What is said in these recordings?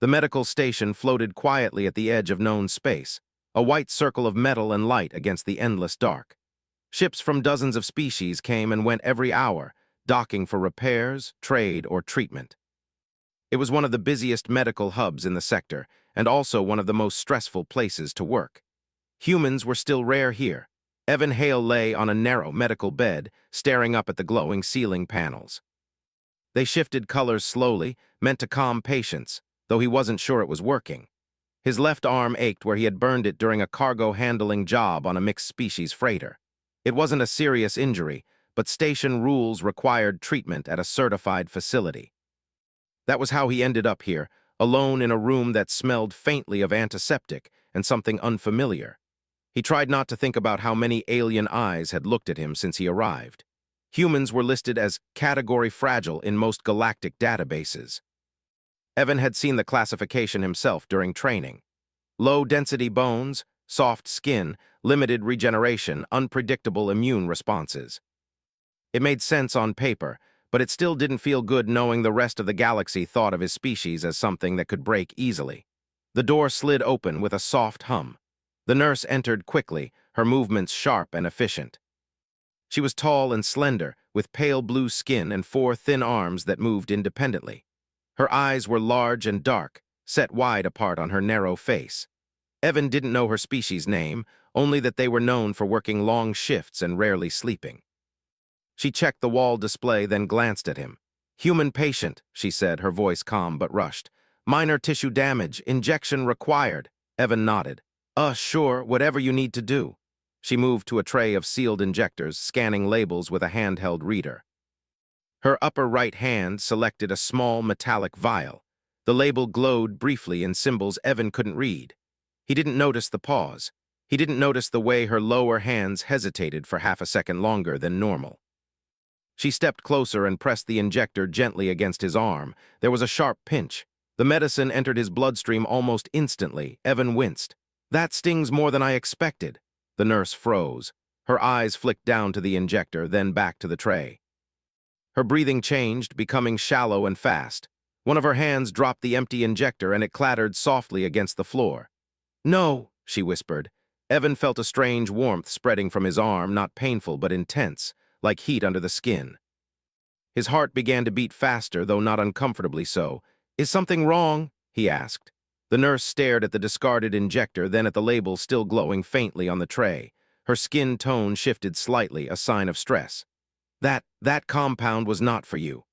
The medical station floated quietly at the edge of known space, a white circle of metal and light against the endless dark. Ships from dozens of species came and went every hour, docking for repairs, trade, or treatment. It was one of the busiest medical hubs in the sector, and also one of the most stressful places to work. Humans were still rare here. Evan Hale lay on a narrow medical bed, staring up at the glowing ceiling panels. They shifted colors slowly, meant to calm patients, though he wasn't sure it was working. His left arm ached where he had burned it during a cargo handling job on a mixed-species freighter. It wasn't a serious injury, but station rules required treatment at a certified facility. That was how he ended up here, alone in a room that smelled faintly of antiseptic and something unfamiliar. He tried not to think about how many alien eyes had looked at him since he arrived. Humans were listed as category fragile in most galactic databases. Evan had seen the classification himself during training. Low-density bones, soft skin, limited regeneration, unpredictable immune responses. It made sense on paper, but it still didn't feel good knowing the rest of the galaxy thought of his species as something that could break easily. The door slid open with a soft hum. The nurse entered quickly, her movements sharp and efficient. She was tall and slender, with pale blue skin and 4 thin arms that moved independently. Her eyes were large and dark, set wide apart on her narrow face. Evan didn't know her species' name, only that they were known for working long shifts and rarely sleeping. She checked the wall display, then glanced at him. "Human patient," she said, her voice calm but rushed. "Minor tissue damage, injection required." Evan nodded. Sure, whatever you need to do." She moved to a tray of sealed injectors, scanning labels with a handheld reader. Her upper right hand selected a small metallic vial. The label glowed briefly in symbols Evan couldn't read. He didn't notice the pause. He didn't notice the way her lower hands hesitated for half a second longer than normal. She stepped closer and pressed the injector gently against his arm. There was a sharp pinch. The medicine entered his bloodstream almost instantly. Evan winced. "That stings more than I expected." The nurse froze. Her eyes flicked down to the injector, then back to the tray. Her breathing changed, becoming shallow and fast. One of her hands dropped the empty injector and it clattered softly against the floor. "No," she whispered. Evan felt a strange warmth spreading from his arm, not painful but intense, like heat under the skin. His heart began to beat faster, though not uncomfortably so. "Is something wrong?" he asked. The nurse stared at the discarded injector, then at the label still glowing faintly on the tray. Her skin tone shifted slightly, a sign of stress. That compound was not for you."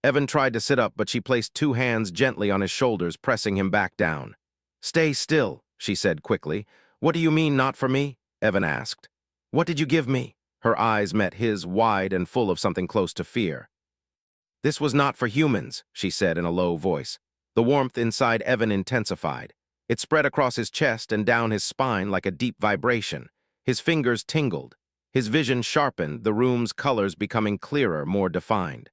Evan tried to sit up, but she placed 2 hands gently on his shoulders, pressing him back down. "Stay still," she said quickly. "What do you mean, not for me?" Evan asked. "What did you give me?" Her eyes met his, wide and full of something close to fear. "This was not for humans," she said in a low voice. The warmth inside Evan intensified. It spread across his chest and down his spine like a deep vibration. His fingers tingled. His vision sharpened, the room's colors becoming clearer, more defined.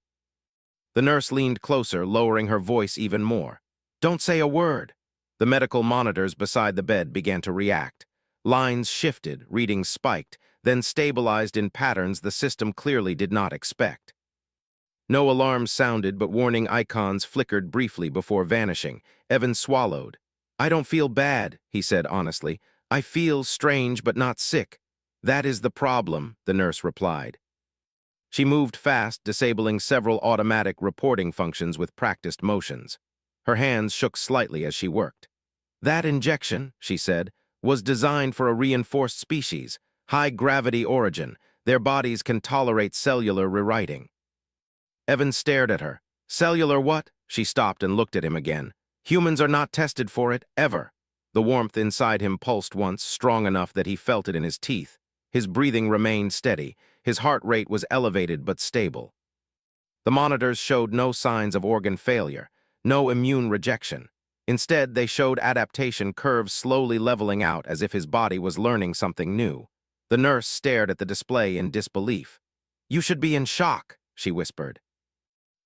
The nurse leaned closer, lowering her voice even more. "Don't say a word." The medical monitors beside the bed began to react. Lines shifted, readings spiked, then stabilized in patterns the system clearly did not expect. No alarms sounded, but warning icons flickered briefly before vanishing. Evan swallowed. "I don't feel bad," he said honestly. "I feel strange but not sick." "That is the problem," the nurse replied. She moved fast, disabling several automatic reporting functions with practiced motions. Her hands shook slightly as she worked. "That injection," she said, "was designed for a reinforced species, high-gravity origin. Their bodies can tolerate cellular rewriting." Evan stared at her. "Cellular what?" She stopped and looked at him again. "Humans are not tested for it, ever." The warmth inside him pulsed once, strong enough that he felt it in his teeth. His breathing remained steady. His heart rate was elevated but stable. The monitors showed no signs of organ failure, no immune rejection. Instead, they showed adaptation curves slowly leveling out as if his body was learning something new. The nurse stared at the display in disbelief. "You should be in shock," she whispered.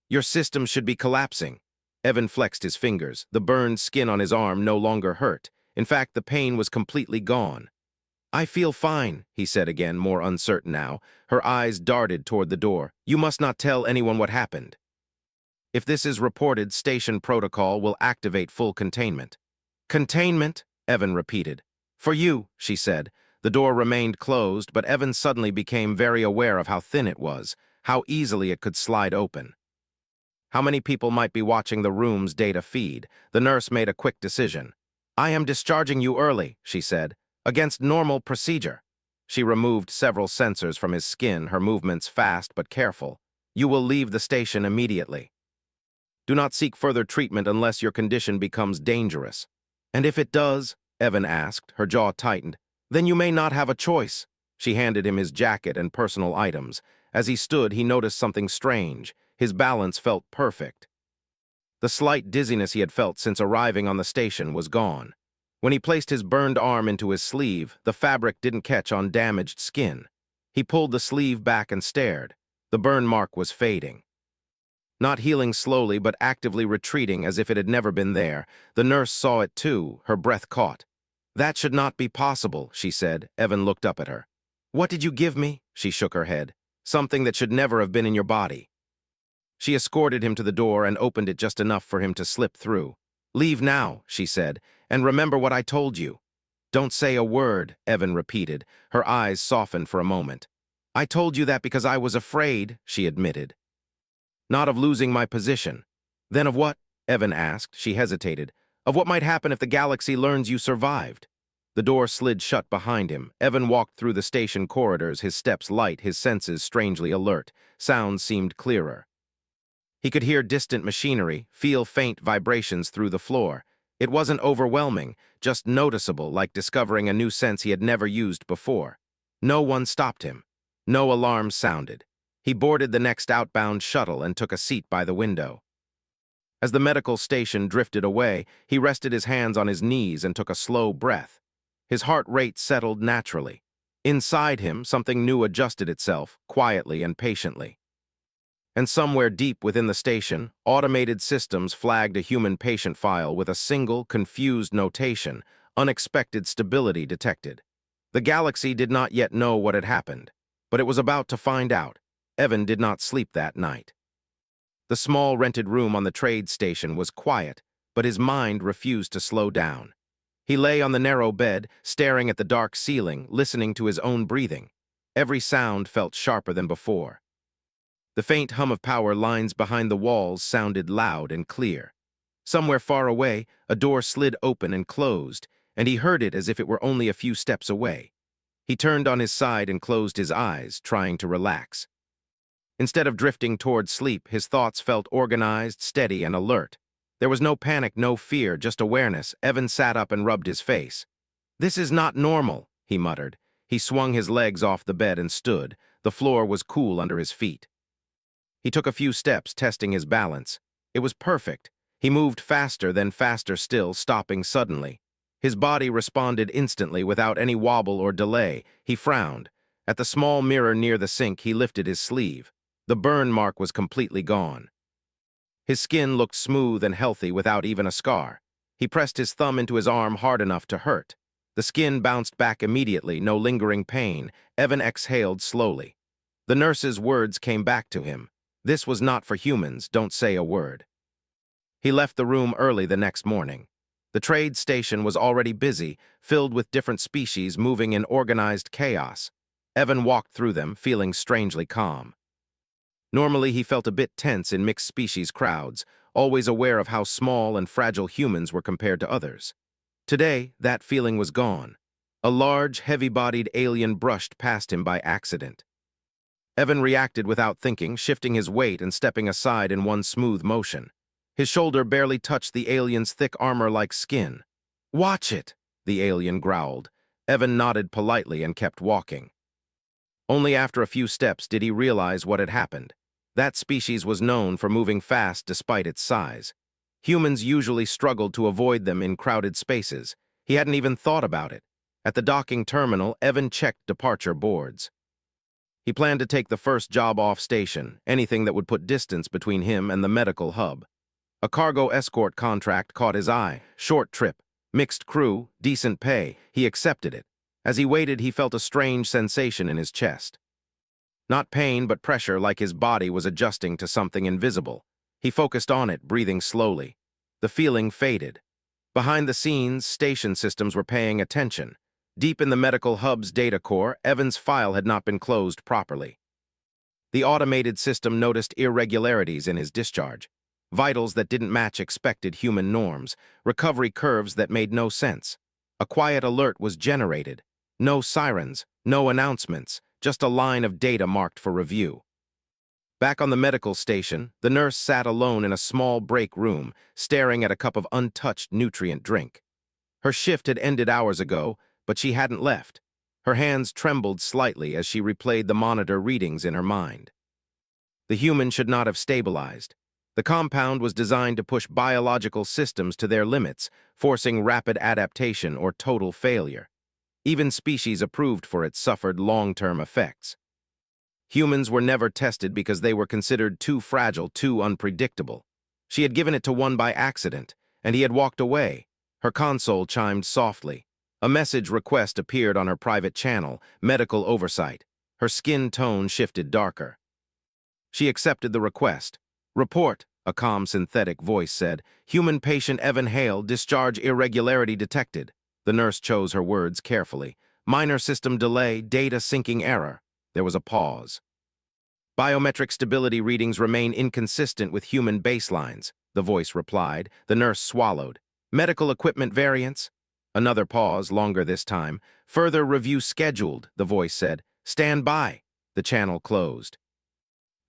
"Your system should be collapsing." Evan flexed his fingers. The burned skin on his arm no longer hurt. In fact, the pain was completely gone. "I feel fine," he said again, more uncertain now. Her eyes darted toward the door. "You must not tell anyone what happened." If this is reported, station protocol will activate full containment. Containment? Evan repeated. For you, she said. The door remained closed, but Evan suddenly became very aware of how thin it was, how easily it could slide open. How many people might be watching the room's data feed? The nurse made a quick decision. I am discharging you early, she said, against normal procedure. She removed several sensors from his skin, her movements fast but careful. You will leave the station immediately. Do not seek further treatment unless your condition becomes dangerous. And if it does, Evan asked, her jaw tightened, then you may not have a choice. She handed him his jacket and personal items. As he stood, he noticed something strange. His balance felt perfect. The slight dizziness he had felt since arriving on the station was gone. When he placed his burned arm into his sleeve, the fabric didn't catch on damaged skin. He pulled the sleeve back and stared. The burn mark was fading. Not healing slowly, but actively retreating as if it had never been there. The nurse saw it too, her breath caught. That should not be possible, she said. Evan looked up at her. What did you give me? She shook her head. Something that should never have been in your body. She escorted him to the door and opened it just enough for him to slip through. Leave now, she said, and remember what I told you. Don't say a word, Evan repeated. Her eyes softened for a moment. I told you that because I was afraid, she admitted. Not of losing my position. Then of what? Evan asked. She hesitated. Of what might happen if the galaxy learns you survived. The door slid shut behind him. Evan walked through the station corridors, his steps light, his senses strangely alert. Sounds seemed clearer. He could hear distant machinery, feel faint vibrations through the floor. It wasn't overwhelming, just noticeable, like discovering a new sense he had never used before. No one stopped him. No alarms sounded. He boarded the next outbound shuttle and took a seat by the window. As the medical station drifted away, he rested his hands on his knees and took a slow breath. His heart rate settled naturally. Inside him, something new adjusted itself, quietly and patiently. And somewhere deep within the station, automated systems flagged a human patient file with a single, confused notation, unexpected stability detected. The galaxy did not yet know what had happened, but it was about to find out. Evan did not sleep that night. The small rented room on the trade station was quiet, but his mind refused to slow down. He lay on the narrow bed, staring at the dark ceiling, listening to his own breathing. Every sound felt sharper than before. The faint hum of power lines behind the walls sounded loud and clear. Somewhere far away, a door slid open and closed, and he heard it as if it were only a few steps away. He turned on his side and closed his eyes, trying to relax. Instead of drifting toward sleep, his thoughts felt organized, steady, and alert. There was no panic, no fear, just awareness. Evan sat up and rubbed his face. This is not normal, he muttered. He swung his legs off the bed and stood. The floor was cool under his feet. He took a few steps, testing his balance. It was perfect. He moved faster, then faster still, stopping suddenly. His body responded instantly without any wobble or delay. He frowned. At the small mirror near the sink, he lifted his sleeve. The burn mark was completely gone. His skin looked smooth and healthy without even a scar. He pressed his thumb into his arm hard enough to hurt. The skin bounced back immediately, no lingering pain. Evan exhaled slowly. The nurse's words came back to him. This was not for humans, don't say a word. He left the room early the next morning. The trade station was already busy, filled with different species moving in organized chaos. Evan walked through them, feeling strangely calm. Normally, he felt a bit tense in mixed species crowds, always aware of how small and fragile humans were compared to others. Today, that feeling was gone. A large, heavy-bodied alien brushed past him by accident. Evan reacted without thinking, shifting his weight and stepping aside in one smooth motion. His shoulder barely touched the alien's thick armor-like skin. "Watch it," the alien growled. Evan nodded politely and kept walking. Only after a few steps did he realize what had happened. That species was known for moving fast despite its size. Humans usually struggled to avoid them in crowded spaces. He hadn't even thought about it. At the docking terminal, Evan checked departure boards. He planned to take the first job off station, anything that would put distance between him and the medical hub. A cargo escort contract caught his eye. Short trip, mixed crew, decent pay. He accepted it. As he waited, he felt a strange sensation in his chest. Not pain, but pressure, like his body was adjusting to something invisible. He focused on it, breathing slowly. The feeling faded. Behind the scenes, station systems were paying attention. Deep in the medical hub's data core, Evan's file had not been closed properly. The automated system noticed irregularities in his discharge, vitals that didn't match expected human norms, recovery curves that made no sense. A quiet alert was generated. No sirens, no announcements, just a line of data marked for review. Back on the medical station, the nurse sat alone in a small break room, staring at a cup of untouched nutrient drink. Her shift had ended hours ago, but she hadn't left. Her hands trembled slightly as she replayed the monitor readings in her mind. The human should not have stabilized. The compound was designed to push biological systems to their limits, forcing rapid adaptation or total failure. Even species approved for it suffered long-term effects. Humans were never tested because they were considered too fragile, too unpredictable. She had given it to one by accident, and he had walked away. Her console chimed softly. A message request appeared on her private channel, medical oversight. Her skin tone shifted darker. She accepted the request. Report, a calm synthetic voice said. Human patient Evan Hale, discharge irregularity detected. The nurse chose her words carefully. Minor system delay, data syncing error. There was a pause. Biometric stability readings remain inconsistent with human baselines, the voice replied. The nurse swallowed. Medical equipment variants? Another pause, longer this time. Further review scheduled, the voice said. Stand by. The channel closed.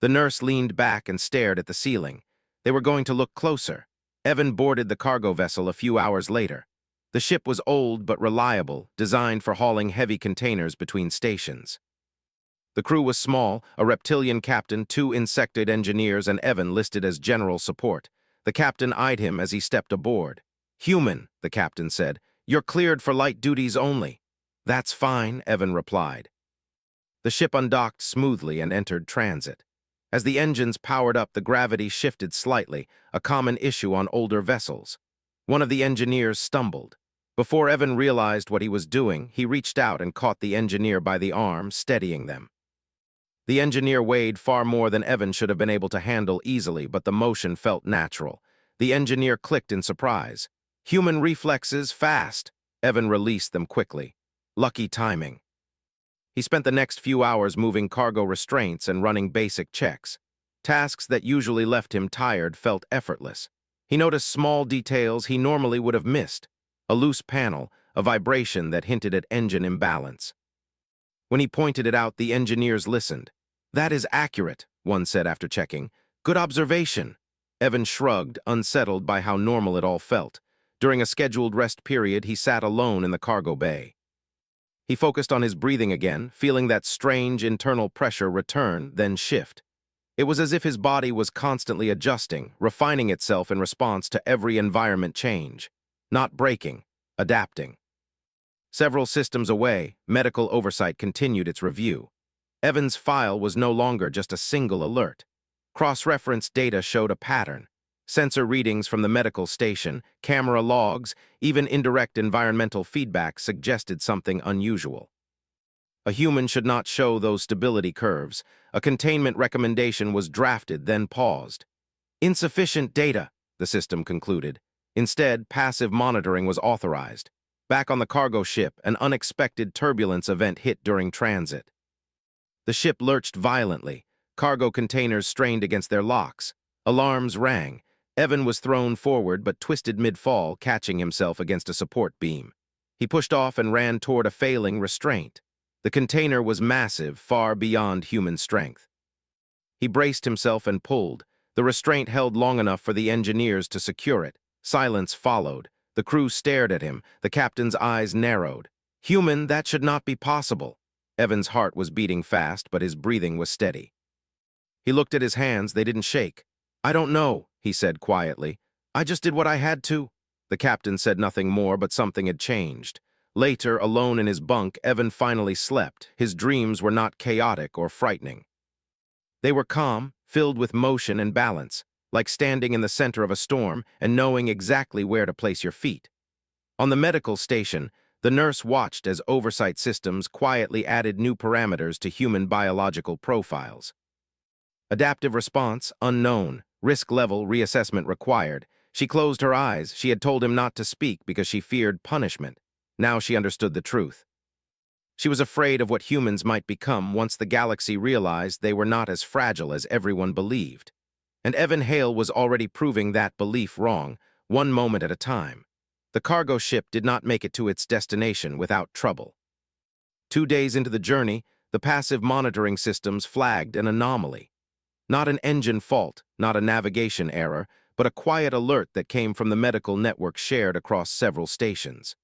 The nurse leaned back and stared at the ceiling. They were going to look closer. Evan boarded the cargo vessel a few hours later. The ship was old but reliable, designed for hauling heavy containers between stations. The crew was small, a reptilian captain, 2 insectoid engineers, and Evan listed as general support. The captain eyed him as he stepped aboard. Human, the captain said. You're cleared for light duties only. That's fine, Evan replied. The ship undocked smoothly and entered transit. As the engines powered up, the gravity shifted slightly, a common issue on older vessels. One of the engineers stumbled. Before Evan realized what he was doing, he reached out and caught the engineer by the arm, steadying them. The engineer weighed far more than Evan should have been able to handle easily, but the motion felt natural. The engineer clicked in surprise. Human reflexes, fast. Evan released them quickly. Lucky timing. He spent the next few hours moving cargo restraints and running basic checks. Tasks that usually left him tired felt effortless. He noticed small details he normally would have missed. A loose panel, a vibration that hinted at engine imbalance. When he pointed it out, the engineers listened. That is accurate, one said after checking. Good observation. Evan shrugged, unsettled by how normal it all felt. During a scheduled rest period, he sat alone in the cargo bay. He focused on his breathing again, feeling that strange internal pressure return, then shift. It was as if his body was constantly adjusting, refining itself in response to every environment change. Not breaking, adapting. Several systems away, medical oversight continued its review. Evan's file was no longer just a single alert. Cross-reference data showed a pattern. Sensor readings from the medical station, camera logs, even indirect environmental feedback suggested something unusual. A human should not show those stability curves. A containment recommendation was drafted, then paused. Insufficient data, the system concluded. Instead, passive monitoring was authorized. Back on the cargo ship, an unexpected turbulence event hit during transit. The ship lurched violently. Cargo containers strained against their locks. Alarms rang. Evan was thrown forward but twisted mid-fall, catching himself against a support beam. He pushed off and ran toward a failing restraint. The container was massive, far beyond human strength. He braced himself and pulled. The restraint held long enough for the engineers to secure it. Silence followed. The crew stared at him. The captain's eyes narrowed. Human, that should not be possible. Evan's heart was beating fast, but his breathing was steady. He looked at his hands. They didn't shake. I don't know, he said quietly. I just did what I had to. The captain said nothing more, but something had changed. Later, alone in his bunk, Evan finally slept. His dreams were not chaotic or frightening. They were calm, filled with motion and balance, like standing in the center of a storm and knowing exactly where to place your feet. On the medical station, the nurse watched as oversight systems quietly added new parameters to human biological profiles. Adaptive response, unknown. Risk level reassessment required. She closed her eyes. She had told him not to speak because she feared punishment. Now she understood the truth. She was afraid of what humans might become once the galaxy realized they were not as fragile as everyone believed. And Evan Hale was already proving that belief wrong, one moment at a time. The cargo ship did not make it to its destination without trouble. 2 days into the journey, the passive monitoring systems flagged an anomaly. Not an engine fault, not a navigation error, but a quiet alert that came from the medical network shared across several stations.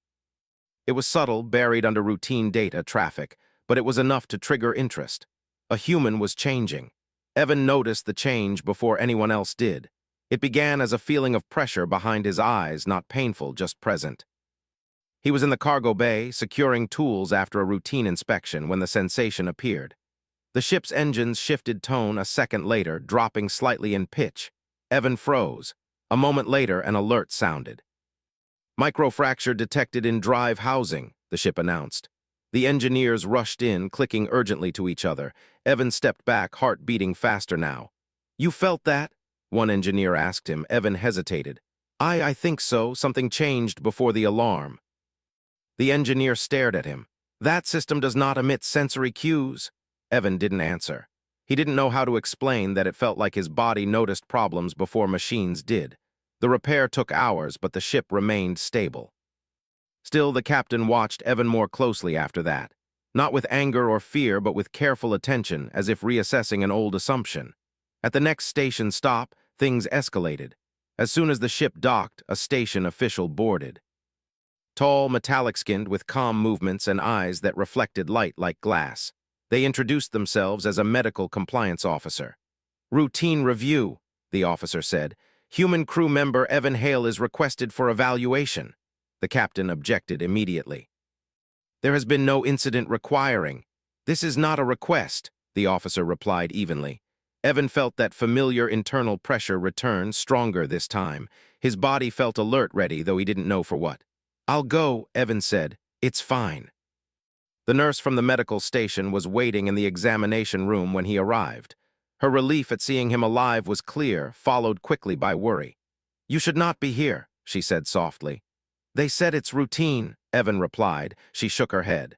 It was subtle, buried under routine data traffic, but it was enough to trigger interest. A human was changing. Evan noticed the change before anyone else did. It began as a feeling of pressure behind his eyes, not painful, just present. He was in the cargo bay, securing tools after a routine inspection when the sensation appeared. The ship's engines shifted tone a second later, dropping slightly in pitch. Evan froze. A moment later, an alert sounded. Microfracture detected in drive housing, the ship announced. The engineers rushed in, clicking urgently to each other. Evan stepped back, heart beating faster now. "You felt that?" one engineer asked him. Evan hesitated. I think so. Something changed before the alarm." The engineer stared at him. "That system does not emit sensory cues." Evan didn't answer. He didn't know how to explain that it felt like his body noticed problems before machines did. The repair took hours, but the ship remained stable. Still, the captain watched Evan more closely after that. Not with anger or fear, but with careful attention, as if reassessing an old assumption. At the next station stop, things escalated. As soon as the ship docked, a station official boarded. Tall, metallic-skinned, with calm movements and eyes that reflected light like glass. They introduced themselves as a medical compliance officer. "Routine review," the officer said. "Human crew member Evan Hale is requested for evaluation." The captain objected immediately. "There has been no incident requiring." "This is not a request," the officer replied evenly. Evan felt that familiar internal pressure return, stronger this time. His body felt alert, ready, though he didn't know for what. "I'll go," Evan said. "It's fine." The nurse from the medical station was waiting in the examination room when he arrived. Her relief at seeing him alive was clear, followed quickly by worry. "You should not be here," she said softly. "They said it's routine," Evan replied. She shook her head.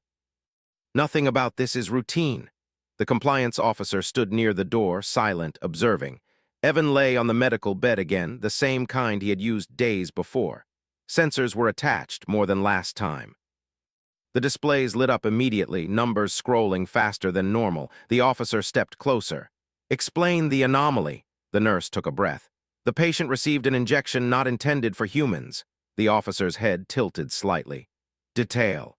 "Nothing about this is routine." The compliance officer stood near the door, silent, observing. Evan lay on the medical bed again, the same kind he had used days before. Sensors were attached, more than last time. The displays lit up immediately, numbers scrolling faster than normal. The officer stepped closer. "Explain the anomaly." The nurse took a breath. "The patient received an injection not intended for humans." The officer's head tilted slightly. "Detail."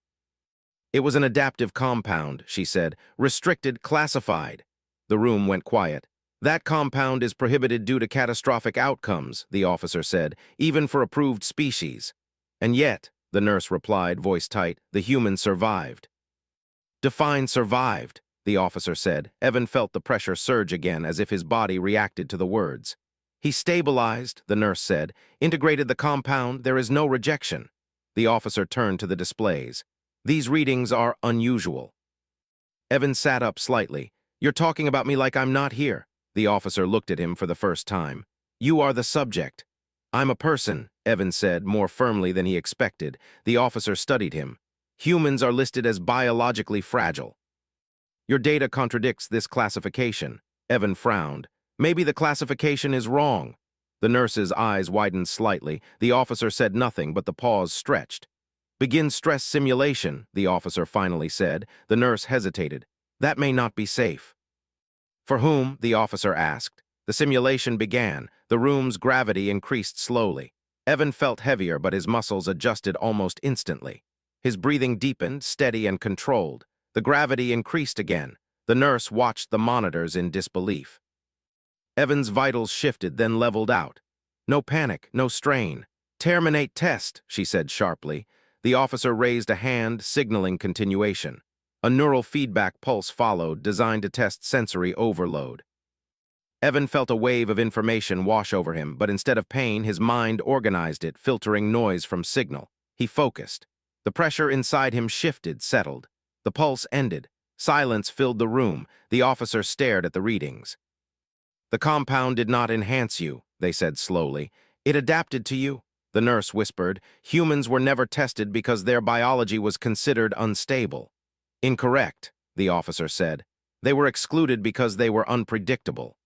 "It was an adaptive compound," she said. "Restricted, classified." The room went quiet. "That compound is prohibited due to catastrophic outcomes," the officer said, "even for approved species." "And yet," the nurse replied, voice tight, "the human survived." "Define survived," the officer said. Evan felt the pressure surge again, as if his body reacted to the words. "He stabilized," the nurse said. "Integrated the compound. There is no rejection." The officer turned to the displays. "These readings are unusual." Evan sat up slightly. "You're talking about me like I'm not here." The officer looked at him for the first time. "You are the subject." "I'm a person," Evan said, more firmly than he expected. The officer studied him. "Humans are listed as biologically fragile." "Your data contradicts this classification." Evan frowned. "Maybe the classification is wrong." The nurse's eyes widened slightly. The officer said nothing, but the pause stretched. "Begin stress simulation," the officer finally said. The nurse hesitated. "That may not be safe." "For whom?" the officer asked. The simulation began. The room's gravity increased slowly. Evan felt heavier, but his muscles adjusted almost instantly. His breathing deepened, steady and controlled. The gravity increased again. The nurse watched the monitors in disbelief. Evan's vitals shifted, then leveled out. "No panic, no strain." "Terminate test," she said sharply. The officer raised a hand, signaling continuation. A neural feedback pulse followed, designed to test sensory overload. Evan felt a wave of information wash over him, but instead of pain, his mind organized it, filtering noise from signal. He focused. The pressure inside him shifted, settled. The pulse ended. Silence filled the room. The officer stared at the readings. The compound did not enhance you, they said slowly. It adapted to you. The nurse whispered. Humans were never tested because their biology was considered unstable. Incorrect, the officer said. They were excluded because they were unpredictable.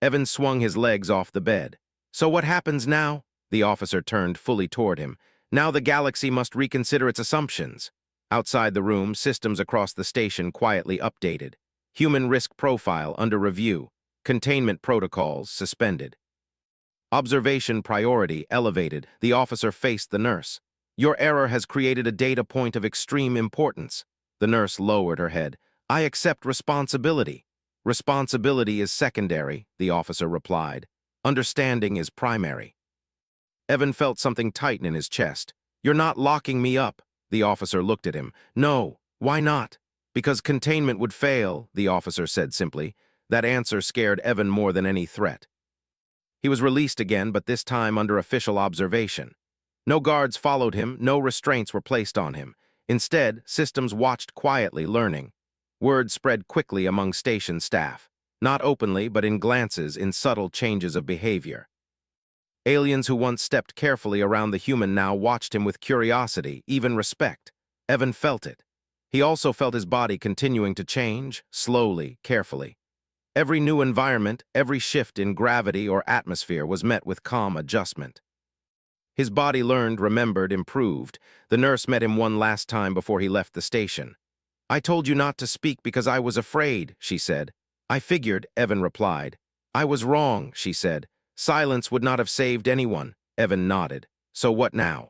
Evan swung his legs off the bed. So what happens now? The officer turned fully toward him. Now the galaxy must reconsider its assumptions. Outside the room, systems across the station quietly updated. Human risk profile under review. Containment protocols suspended. Observation priority elevated. The officer faced the nurse. Your error has created a data point of extreme importance. The nurse lowered her head. I accept responsibility. Responsibility is secondary, the officer replied. Understanding is primary. Evan felt something tighten in his chest. You're not locking me up. The officer looked at him. No, why not? Because containment would fail, the officer said simply. That answer scared Evan more than any threat. He was released again, but this time under official observation. No guards followed him, no restraints were placed on him. Instead, systems watched quietly, learning. Word spread quickly among station staff. Not openly, but in glances, in subtle changes of behavior. Aliens who once stepped carefully around the human now watched him with curiosity, even respect. Evan felt it. He also felt his body continuing to change, slowly, carefully. Every new environment, every shift in gravity or atmosphere was met with calm adjustment. His body learned, remembered, improved. The nurse met him one last time before he left the station. I told you not to speak because I was afraid, she said. I figured, Evan replied. I was wrong, she said. Silence would not have saved anyone. Evan nodded. So what now?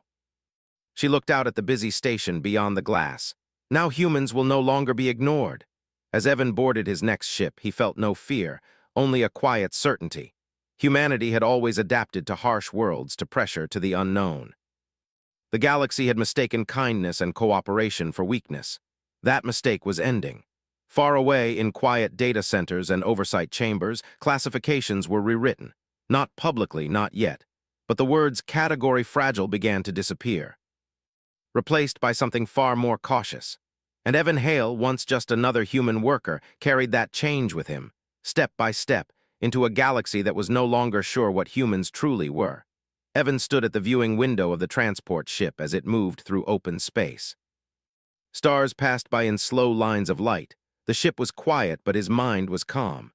She looked out at the busy station beyond the glass. Now humans will no longer be ignored. As Evan boarded his next ship, he felt no fear, only a quiet certainty. Humanity had always adapted to harsh worlds, to pressure, to the unknown. The galaxy had mistaken kindness and cooperation for weakness. That mistake was ending. Far away, in quiet data centers and oversight chambers, classifications were rewritten. Not publicly, not yet. But the words category fragile began to disappear, replaced by something far more cautious. And Evan Hale, once just another human worker, carried that change with him, step by step, into a galaxy that was no longer sure what humans truly were. Evan stood at the viewing window of the transport ship as it moved through open space. Stars passed by in slow lines of light. The ship was quiet, but his mind was calm.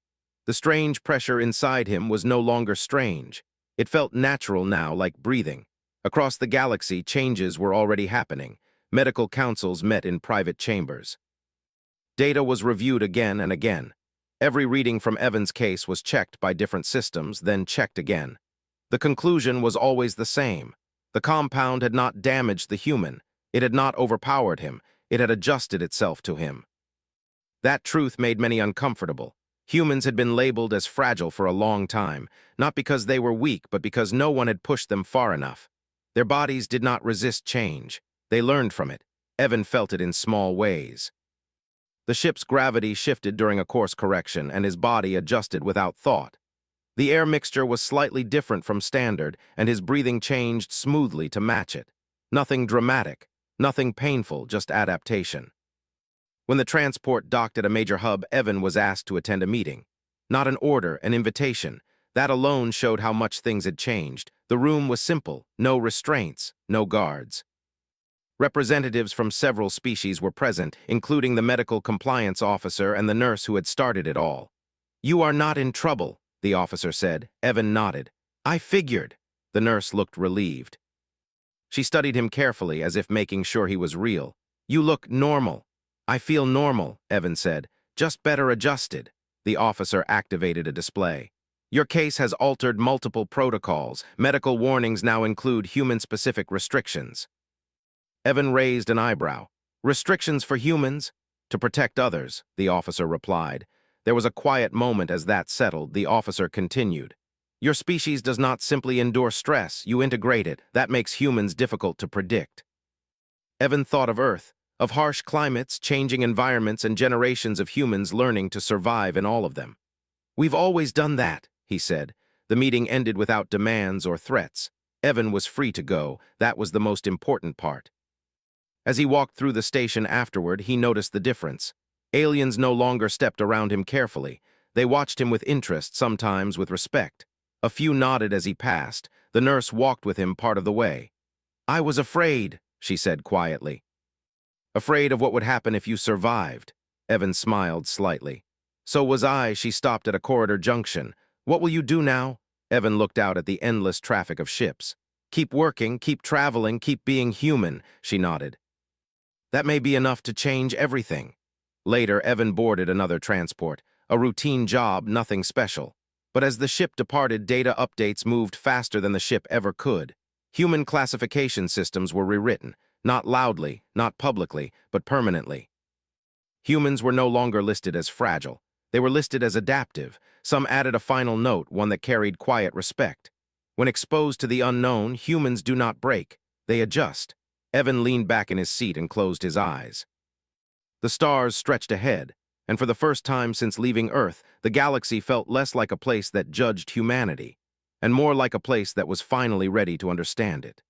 The strange pressure inside him was no longer strange. It felt natural now, like breathing. Across the galaxy, changes were already happening. Medical councils met in private chambers. Data was reviewed again and again. Every reading from Evan's case was checked by different systems, then checked again. The conclusion was always the same. The compound had not damaged the human. It had not overpowered him. It had adjusted itself to him. That truth made many uncomfortable. Humans had been labeled as fragile for a long time, not because they were weak, but because no one had pushed them far enough. Their bodies did not resist change. They learned from it. Evan felt it in small ways. The ship's gravity shifted during a course correction, and his body adjusted without thought. The air mixture was slightly different from standard, and his breathing changed smoothly to match it. Nothing dramatic, nothing painful, just adaptation. When the transport docked at a major hub, Evan was asked to attend a meeting. Not an order, an invitation. That alone showed how much things had changed. The room was simple, no restraints, no guards. Representatives from several species were present, including the medical compliance officer and the nurse who had started it all. You are not in trouble, the officer said. Evan nodded. I figured. The nurse looked relieved. She studied him carefully, as if making sure he was real. You look normal. I feel normal, Evan said. Just better adjusted. The officer activated a display. Your case has altered multiple protocols. Medical warnings now include human-specific restrictions. Evan raised an eyebrow. Restrictions for humans? To protect others, the officer replied. There was a quiet moment as that settled. The officer continued. Your species does not simply endure stress. You integrate it. That makes humans difficult to predict. Evan thought of Earth, of harsh climates, changing environments, and generations of humans learning to survive in all of them. We've always done that, he said. The meeting ended without demands or threats. Evan was free to go. That was the most important part. As he walked through the station afterward, he noticed the difference. Aliens no longer stepped around him carefully. They watched him with interest, sometimes with respect. A few nodded as he passed. The nurse walked with him part of the way. "I was afraid," she said quietly. "Afraid of what would happen if you survived." Evan smiled slightly. "So was I." She stopped at a corridor junction. "What will you do now?" Evan looked out at the endless traffic of ships. "Keep working, keep traveling, keep being human," she nodded. "That may be enough to change everything." Later, Evan boarded another transport. A routine job, nothing special. But as the ship departed, data updates moved faster than the ship ever could. Human classification systems were rewritten, not loudly, not publicly, but permanently. Humans were no longer listed as fragile. They were listed as adaptive. Some added a final note, one that carried quiet respect. When exposed to the unknown, humans do not break. They adjust. Evan leaned back in his seat and closed his eyes. The stars stretched ahead, and for the first time since leaving Earth, the galaxy felt less like a place that judged humanity, and more like a place that was finally ready to understand it.